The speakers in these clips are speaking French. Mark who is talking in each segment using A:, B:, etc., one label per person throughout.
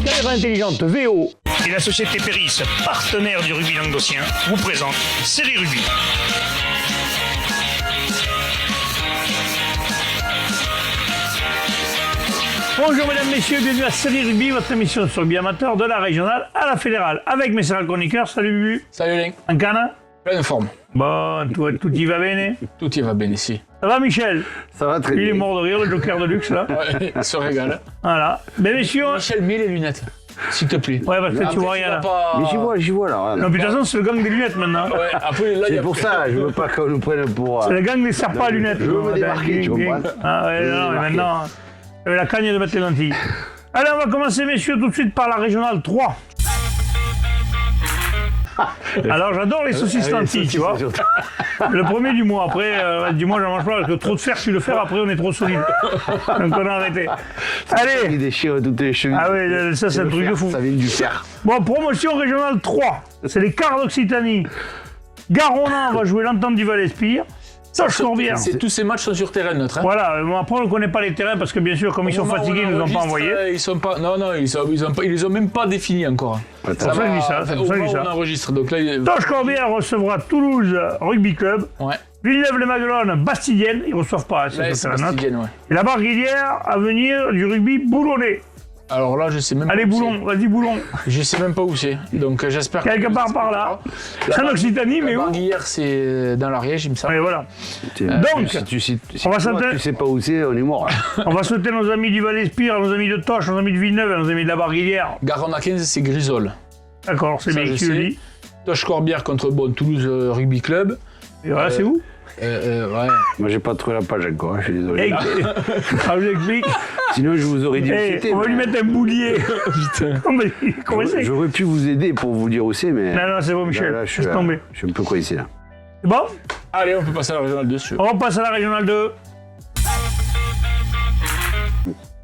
A: Caméra intelligente VO.
B: Et la société Péris, partenaire du rugby languedocien, vous présente Série Rugby.
A: Bonjour mesdames, messieurs, bienvenue à Série Rugby, votre émission sur le rugby amateur de la régionale à la fédérale. Avec mes sérieux chroniqueurs, salut Bubu.
C: Salut Link.
A: En canne.
C: Pleine forme.
A: Bon, tout y va bien.
C: Tout y va bien ici.
A: Ça va Michel?
D: Ça va très bien.
A: Il est mort de rire, le joker de luxe là.
C: Ouais, il se régale.
A: Voilà. Mais messieurs...
C: Michel, mets les lunettes, s'il te plaît.
A: Ouais, parce que tu vois rien là.
C: Pas...
D: Mais j'y vois là. Regarde.
A: Non, puis de toute façon, c'est le gang des lunettes maintenant.
C: Ouais, après là, il y
D: C'est
C: a
D: pour ça, je veux pas qu'on nous prenne pour.
A: C'est le gang des serpents à lunettes.
D: Je veux me démarquer, tu comprends?
A: Ah ouais, non, mais maintenant, j'avais la cagne de mettre les lentilles. Allez, on va commencer, messieurs, tout de suite par la régionale 3. Alors, j'adore les saucisses lentilles, tu vois. Le premier du mois, après, du mois, j'en mange pas, parce que trop de fer, tu le fais, après, on est trop solide. Donc, on a arrêté. Allez.
D: Il déchire toutes les chevilles.
A: Ah oui, ça, c'est un truc de fou.
D: Ça vient du fer.
A: Bon, promotion régionale 3. C'est les quarts d'Occitanie. Garonan va jouer l'Entente du Val-Espire. Toche-Corbière.
C: Tous ces matchs sont sur terrain neutre. Hein.
A: Voilà, bon, après on ne connaît pas les terrains parce que bien sûr, comme ils sont fatigués, ils ne nous ont pas envoyés.
C: Ils sont pas. Non, ils les ont même pas définis encore.
A: C'est pour ça que je dis ça. C'est pour ça que je dis ça.
C: On enregistre. Donc là,
A: Toche-Corbière recevra Toulouse Rugby Club.
C: ouais.
A: Villeneuve-les-Maguelones, Bastidienne. Ils ne reçoivent pas, c'est
C: Là,
A: sur
C: c'est
A: terrain neutre.
C: Bastidienne, ouais.
A: Et la Barguilière à venir du rugby boulonnais.
C: Alors là, je sais même
A: Allez,
C: pas où
A: Boulon, vas-y, Boulon.
C: c'est. Je sais même pas où c'est. Donc j'espère.
A: Quelque part par là. C'est en Occitanie, mais où?
C: Hier, c'est dans l'Ariège, il me semble.
A: Et voilà.
D: Donc,
A: Donc,
D: si
A: on va
D: toi,
A: s'intéresser-
D: tu sais pas où c'est, on est mort.
A: on va souhaiter nos amis du Val-Espire, à nos amis de Toche, à nos amis de Villeneuve, à nos amis de la Barguilière.
C: Garonne à 15, c'est Grisol.
A: D'accord, c'est
C: Ça,
A: bien
C: je
A: que tu le
C: sais.
A: dis.
C: Toche-Corbière contre Toulouse Rugby Club.
A: Et voilà, c'est où?
C: Ouais.
D: Moi, j'ai pas trouvé la page encore, hein, je suis désolé.
A: Ah, je l'explique.
D: Sinon, je vous aurais dit où c'était.
A: On va lui
D: mais-
A: mettre un boulier.
C: Putain.
A: Non, mais comment c'est?
D: J'aurais pu vous aider pour vous dire où c'est, mais.
A: Non, non, c'est bon, Michel.
D: Là, je suis
A: Laisse tomber.
D: je suis un peu coincé là.
A: C'est bon?
C: Allez, on peut passer à la régionale 2 si tu veux.
A: On passe à la régionale 2.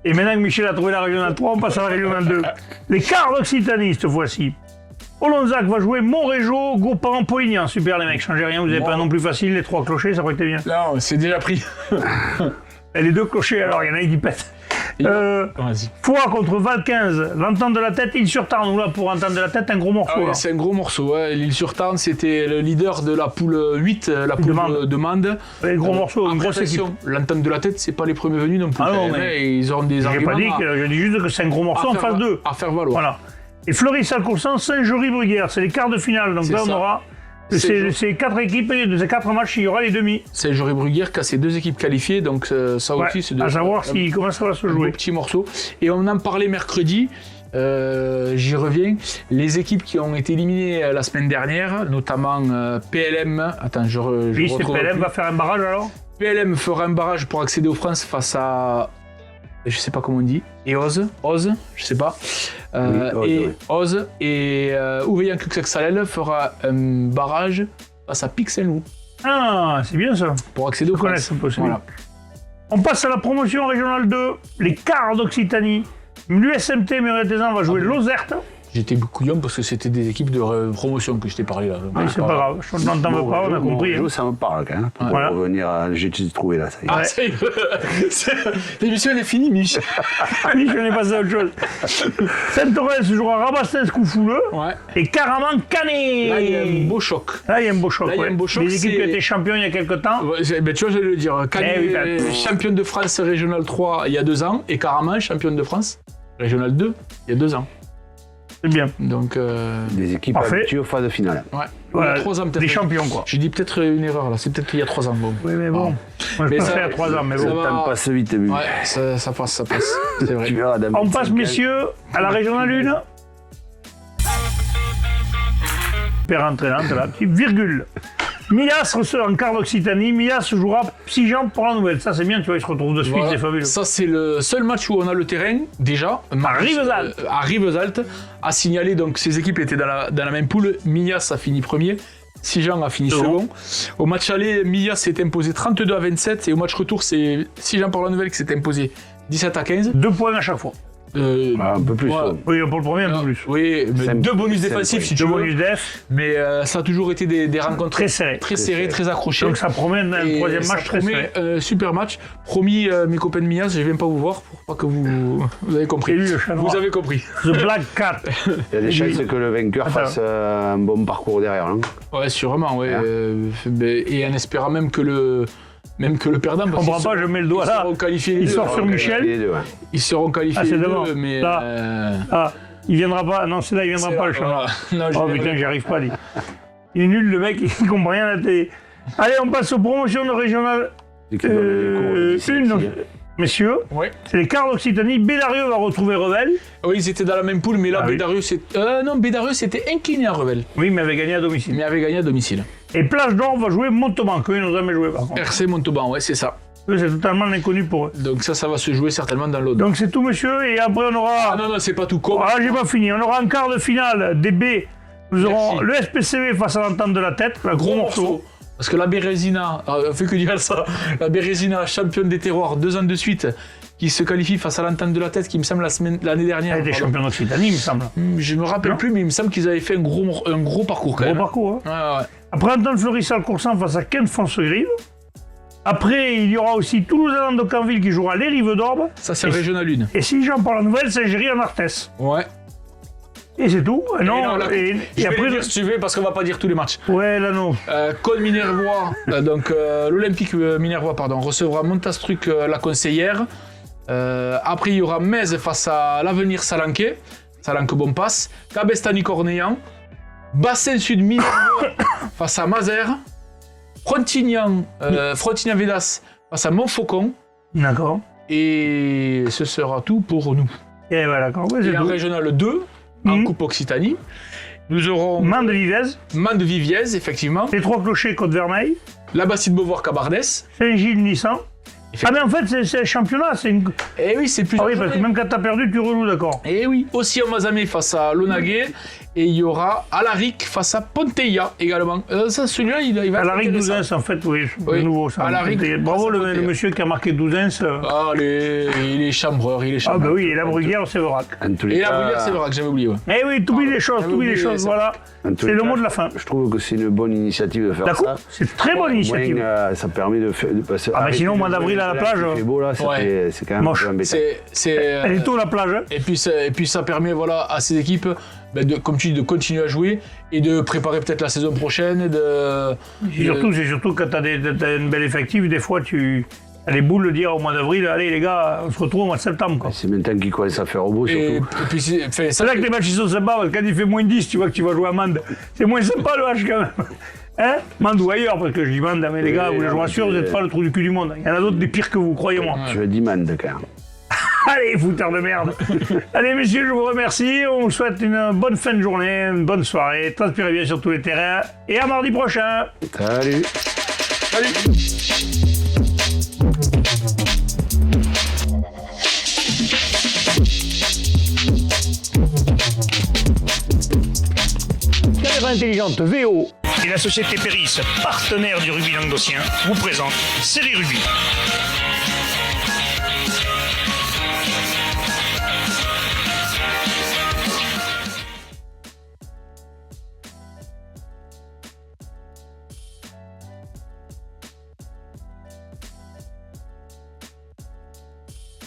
A: Et maintenant que Michel a trouvé la régionale 3, on passe à la régionale 2. Les quarts d'Occitanie, cette fois-ci. Olonzac va jouer Montrégeau, Gaupan, Polignan. Super, les mecs, changez rien, vous n'avez pas non plus facile, les 3 clochers, ça aurait été bien.
C: Non, c'est déjà pris.
A: Et les 2 clochers, alors, il y en a un qui pète.
C: Vas-y.
A: Foix contre Val 15, l'entente de la tête, île sur Tarn. Nous, là, pour entendre de la tête, un gros morceau.
C: Ah ouais,
A: là.
C: c'est un gros morceau. Ouais. L'Île-sur-Tarn, c'était le leader de la poule 8, la poule de Mende.
A: Un gros morceau, une grosse équipe.
C: L'entente de la tête, c'est pas les premiers venus non plus.
A: Ah non,
C: Quand même,
A: mais-
C: hein, et ils ont des
A: J'ai
C: arguments
A: pas dit que, je dis juste que c'est un gros morceau en phase 2.
C: à faire valoir.
A: Voilà. Et Fleury-Salcoursan, Saint-Jory-Bruguière, c'est les quarts de finale. Donc
C: C'est
A: là, on
C: ça.
A: aura
C: C'est
A: ces 4 équipes, et de ces 4 matchs, il y aura les demi.
C: C'est Jory-Bruguière qui a ses 2 équipes qualifiées, donc ça
A: Ouais,
C: aussi, c'est
A: à savoir comment ça va se
C: un beau
A: jouer.
C: petit morceau. Et on en parlait mercredi. J'y reviens. Les équipes qui ont été éliminées la semaine dernière, notamment PLM. Attends, je
A: Oui, c'est
C: retrouve
A: PLM
C: plus.
A: va faire un barrage alors?
C: PLM fera un barrage pour accéder aux France face à. Je sais pas comment on dit. Et Oz, je sais pas.
D: Oui,
C: Oz. Et Ouveillan Cuxac-Salel fera un barrage face à Pic Saint-Loup
A: Ah, c'est bien ça.
C: pour accéder aux
A: Je connais
C: France.
A: un peu celui-là.
C: Voilà.
A: On passe à la promotion régionale 2, les quarts d'Occitanie. L'USMT Mérétézan va jouer Lozerte.
C: J'étais couillon parce que c'était des équipes de promotion que je t'ai parlé là.
A: Oui, c'est pas grave, je n'entends pas, on a compris.
D: Montrégeau, ça me parle quand même. Pour
A: Voilà.
D: revenir à. J'ai trouvé là, ça y est.
C: Ah, l'émission elle est finie, Mich.
A: Oui, je n'ai passé à autre chose. Saint-Orens jouera Rabastens-Coufouleux
C: Ouais.
A: et Caraman-Canet.
C: Là, il y a un beau choc.
A: Là, il y a un beau choc.
C: Là, il y a un
A: ouais.
C: beau choc,
A: Les équipes
C: c'est-
A: qui ont été champions il y a quelques temps.
C: Ouais, tu vois, j'allais le dire. Canet,
A: Eh oui, bah,
C: championne de France régionale 3 il y a 2 ans, et Caraman, championne de France régionale 2 il y a 2 ans.
A: C'est bien.
C: Donc,
D: Des équipes
A: Parfait.
D: habituées aux phases de finale.
C: ouais.
A: Voilà,
C: Il y a 3 ans peut-être.
A: des champions, quoi.
C: J'ai dit peut-être une erreur là, c'est peut-être il y a 3 ans. Bon.
A: Oui, mais bon. Moi, je
C: Mais
A: passais
C: ça-
A: à 3 ans, mais
C: ça
A: bon.
C: va.
D: Le temps passe vite, mais.
C: Ouais, ça passe. C'est vrai.
D: Tu verras, dans
A: On
D: 25
A: passe,
D: ans.
A: messieurs, à la régionale 1. Super entraînante, là, petite virgule. Mias reçoit en quart d'Occitanie. Mias jouera Psyjan pour la nouvelle. Ça, c'est bien, tu vois, ils se retrouvent de suite,
C: Voilà.
A: c'est fabuleux.
C: Ça, c'est le seul match où on a le terrain, déjà.
A: Rivesaltes.
C: À Rivesaltes. À signaler, donc, ces équipes étaient dans la même poule. Mias a fini premier. Sijan a fini second. Au match aller, Mias s'est imposé 32-27. Et au match retour, c'est Sijan pour la nouvelle qui s'est imposé 17-15.
A: 2 points à chaque fois.
D: Un peu plus.
C: Ouais.
D: ouais.
A: Oui, pour le premier, un peu plus.
C: Oui, mais
D: Simple.
C: 2 bonus
D: Simple,
C: défensifs
D: oui.
C: si tu
A: Deux
C: veux.
A: bonus def,
C: Mais ça a toujours été des rencontres
A: très serrées.
C: très serrées, très accrochées.
A: Donc ça promet un
C: Et
A: troisième
C: ça
A: match très
C: promet
A: serré.
C: un super match. Promis, mes copains de Mias, je viens pas vous voir pour pas que vous avez compris.
A: C'est lui, le chat noir.
C: Vous avez compris.
A: The Black Cat.
D: Il y a des chances que le vainqueur
A: Attends.
D: fasse un bon parcours derrière. Hein.
C: Ouais, sûrement, ouais.
D: Ah.
C: Et en espérant même que le perdant.
A: Je comprends pas, je mets le doigt
C: Ils
A: là.
C: seront qualifiés les
A: Il
C: deux.
A: sort sur Michel.
D: Les deux, ouais.
C: Ils seront qualifiés
A: Ah, c'est
C: les deux,
A: devant.
C: mais.
A: Là. Ah, il viendra pas. Non, c'est là, il viendra
C: c'est
A: pas
C: là,
A: le chat noir.
C: voilà. Non,
A: Oh
C: je-
A: putain, j'y arrive pas, lui. Il est nul, le mec, il comprend rien à la télé. Allez, on passe aux promotions de régional
D: L'équipe de l'écho, ici,
A: 1.
D: ici, hein.
A: Messieurs,
C: Ouais.
A: c'est les quarts d'Occitanie. Bédarieux va retrouver Revel.
C: Oui, ils étaient dans la même poule, mais là,
A: Ah oui.
C: Bédarieux s'était incliné à Revel,
A: Oui, mais avait gagné à domicile.
C: mais avait gagné à domicile.
A: Et Plage d'Or va jouer Montauban, qu'eux, ils n'ont jamais joué par contre.
C: RC Montauban, ouais, c'est ça.
A: Eux, c'est totalement inconnu pour eux.
C: Donc ça va se jouer certainement dans l'Aude.
A: Donc c'est tout, monsieur, et après on aura.
C: Ah non, non, c'est pas tout con.
A: Ah, j'ai pas fini. On aura un quart de finale des B. Nous aurons
C: Merci.
A: le SPCV face à l'entente de la tête, un gros morceau.
C: Parce que la Bérésina, fait que dire ça, la Bérésina, championne des terroirs 2 ans de suite, qui se qualifie face à l'entente de la tête, qui me semble l'année dernière.
A: Elle était
C: pardon.
A: champion d'Occitanie, il me semble.
C: Je me rappelle
A: Non.
C: plus, mais il me semble qu'ils avaient fait un gros parcours quand
A: Gros
C: même.
A: parcours, hein.
C: Ouais, ouais.
A: Après Antoine Fleury-Salcoursan face à Ken Foncegrive. Après, il y aura aussi Toulouse-Allan de Canville qui jouera les Rives d'Orbe.
C: Ça, c'est
A: Et-
C: le régional 1.
A: Et si j'en parle la nouvelle, Saint-Géry en Arthès.
C: Ouais.
A: Et c'est tout. Non,
C: là,
A: et
C: je vais
A: après,
C: le dire si tu veux, parce qu'on va pas dire tous les matchs.
A: ouais, là non.
C: Code Minervois, l'Olympique Minervois, pardon, recevra Montastruc la conseillère. Après, il y aura Metz face à l'Avenir Salanquet, Salanque-Bonpasse, Cabestany-Cornéan, Bassin Sud Minervois face à Mazères, Frontignan-Védas face à Montfaucon,
A: D'accord.
C: et ce sera tout pour nous.
A: Et voilà, d'accord. Ouais, c'est
C: Et en
A: tout.
C: régional 2, en
A: Mhm.
C: Coupe Occitanie, nous aurons
A: Mans de Vivez,
C: Mans-de-Viviez, effectivement,
A: les Trois Clochers, Côte-Vermeil,
C: la Bastide-Beauvoir-Cabardès.
A: Saint-Gilles-Nissan. Ah, mais en fait, c'est le championnat. C'est une...
C: Et oui, c'est plus.
A: Ah oui, parce que même quand t'as perdu, tu rejoues, d'accord.
C: Et oui, aussi en Mazamé face à Lonaguet, et il y aura Alaric face à Ponteilla également. Ça, celui-là, il va être
A: Alaric
C: intéressant.
A: Douzens, en fait, oui, c'est
C: Oui.
A: nouveau ça.
C: Alaric,
A: Bravo
C: ça,
A: le monsieur qui a marqué Douzens.
C: Ah, il est chambreur, il est
A: Ah
C: chambreur.
A: bah oui, et la Bruguière, c'est Verac.
D: En tous les
C: Et la
D: cas,
C: Bruyère, c'est vrai que j'avais oublié. Ouais.
A: Eh oui, t'oublies des choses,
C: oublié ça.
A: voilà.
D: en tous
A: C'est
D: les
A: le
D: cas,
A: mot de la fin.
D: Je trouve que c'est une bonne initiative de faire
A: D'accord,
D: ça.
A: c'est une très bonne initiative.
D: Au moins, ça permet de faire. Parce,
A: Ah, mais sinon, au mois d'avril, à la plage,
D: Il fait beau là, ça
C: ouais.
D: fait- c'est quand même
A: Moche.
D: un peu embêtant.
A: Elle est tôt la plage. Hein.
C: Et puis ça permet voilà, à ces équipes, comme tu dis, de continuer à jouer et de préparer peut-être la saison prochaine.
A: C'est surtout quand t'as une belle effective, des fois tu as les boules de dire au mois d'avril, allez les gars, on se retrouve au mois de septembre. Quoi.
D: C'est maintenant qu'il commence à faire beau,
C: Et,
D: surtout.
C: puis
A: C'est là que les matchs ils sont sympas, parce que quand il fait moins 10, tu vois que tu vas jouer à Mende. C'est moins sympa le match quand même. Hein, Mende ou ailleurs, parce que je dis Mende, mais les gars,
D: Oui,
A: je vous
D: non,
A: rassure, vous
D: c'est-
A: n'êtes pas le trou du cul du monde. Il y en a d'autres des pires que vous, croyez-moi.
D: Je veux 10 mandes quand même.
A: Allez, fouteurs de merde. Allez, messieurs, je vous remercie. On vous souhaite une bonne fin de journée, une bonne soirée. Transpirez bien sur tous les terrains. Et à mardi prochain.
D: Salut.
A: Caméra intelligente VO.
B: Et la société Péris, partenaire du rugby languedocien, vous présente Série Rugby.